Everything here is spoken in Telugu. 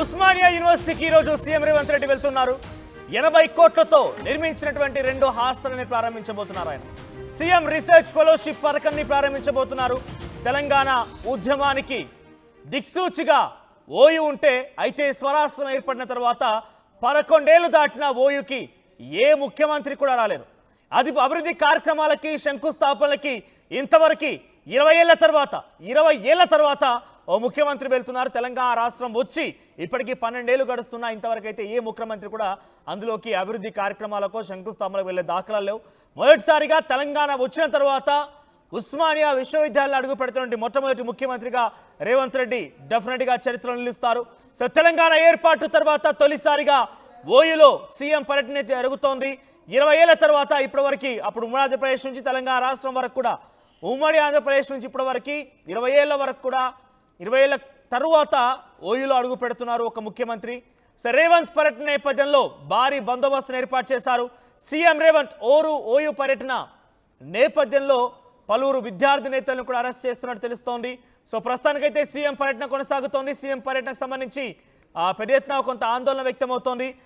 ఉస్మానియా యూనివర్సిటీకి ఈరోజు సీఎం రేవంత్ రెడ్డి వెళ్తున్నారు. 80 కోట్లతో నిర్మించినటువంటి 2 హాస్టల్ని ప్రారంభించబోతున్నారు. ఆయన సీఎం రీసెర్చ్ ఫెలోషిప్ పథకాన్ని ప్రారంభించబోతున్నారు. తెలంగాణ ఉద్యమానికి దిక్సూచిగా ఓయూ ఉంటే, అయితే స్వరాష్ట్రం ఏర్పడిన తర్వాత 11 ఏళ్లు దాటిన ఓయూకి ఏ ముఖ్యమంత్రి కూడా రాలేరు. అది అభివృద్ధి కార్యక్రమాలకి శంకుస్థాపనలకి ఇంతవరకు 20 ఏళ్ల తర్వాత ఓ ముఖ్యమంత్రి వెళ్తున్నారు. తెలంగాణ రాష్ట్రం వచ్చి ఇప్పటికీ 12 ఏళ్లు గడుస్తున్నా ఇంతవరకు అయితే ఏ ముఖ్యమంత్రి కూడా అందులోకి అభివృద్ధి కార్యక్రమాలకు శంకుస్థాపనలకు వెళ్ళే దాఖలాలు లేవు. మొదటిసారిగా తెలంగాణ వచ్చిన తర్వాత ఉస్మానియా విశ్వవిద్యాలయంలో అడుగు పెడుతున్న మొట్టమొదటి ముఖ్యమంత్రిగా రేవంత్ రెడ్డి డెఫినెట్గా చరిత్రలో నిలుస్తారు. సో తెలంగాణ ఏర్పాటు తర్వాత తొలిసారిగా ఓయూలో సీఎం పర్యటన జరుగుతోంది. 20 ఏళ్ల తర్వాత ఇప్పటివరకు, అప్పుడు ఉమ్మడి ఆంధ్రప్రదేశ్ నుంచి తెలంగాణ రాష్ట్రం వరకు కూడా, ఉమ్మడి ఆంధ్రప్రదేశ్ నుంచి ఇప్పటివరకు 20 ఏళ్ల వరకు కూడా 20 ఏళ్ల తరువాత ఓయూలో అడుగు పెడుతున్నారు ఒక ముఖ్యమంత్రి. సో రేవంత్ పర్యటన నేపథ్యంలో భారీ బందోబస్తును ఏర్పాటు చేశారు. సీఎం రేవంత్ ఓయూ పర్యటన నేపథ్యంలో పలువురు విద్యార్థి నేతలను కూడా అరెస్ట్ చేస్తున్నట్టు తెలుస్తోంది. సో ప్రస్తుతానికైతే సీఎం పర్యటన కొనసాగుతోంది. సీఎం పర్యటనకు సంబంధించి పెద్ద ఎత్తున కొంత ఆందోళన వ్యక్తమవుతోంది.